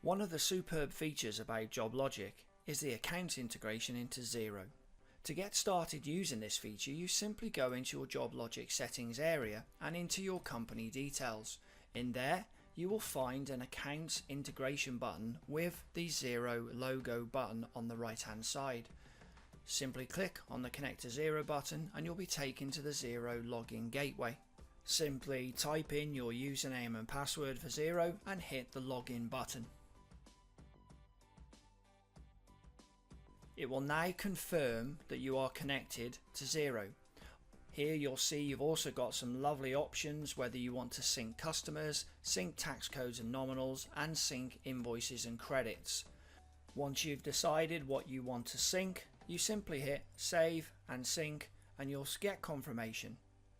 One of the superb features about Joblogic is the account integration into Xero. To get started using this feature, you simply go into your Joblogic settings area and into your company details. In there, you will find an account integration button with the Xero logo button on the right hand side. Simply click on the Connect to Xero button and you'll be taken to the Xero login gateway. Simply type in your username and password for Xero and hit the login button. It will now confirm that you are connected to Xero. Here you'll see you've also got some lovely options, whether you want to sync customers, sync tax codes and nominals, and sync invoices and credits. Once you've decided what you want to sync, you simply hit save and sync and you'll get confirmation.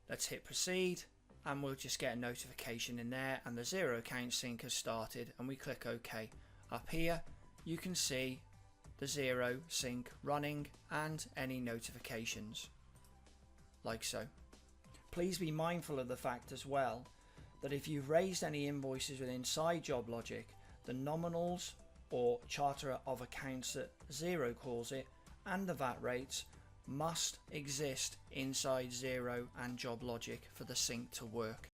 Let's hit proceed and we'll just get a notification in there and the Xero account sync has started, and we click OK. Up here you can see the Xero sync running and any notifications, like so. Please be mindful of the fact as well that if you've raised any invoices inside Joblogic, the nominals or charter of accounts that Xero calls it and the VAT rates must exist inside Xero and Joblogic for the sync to work.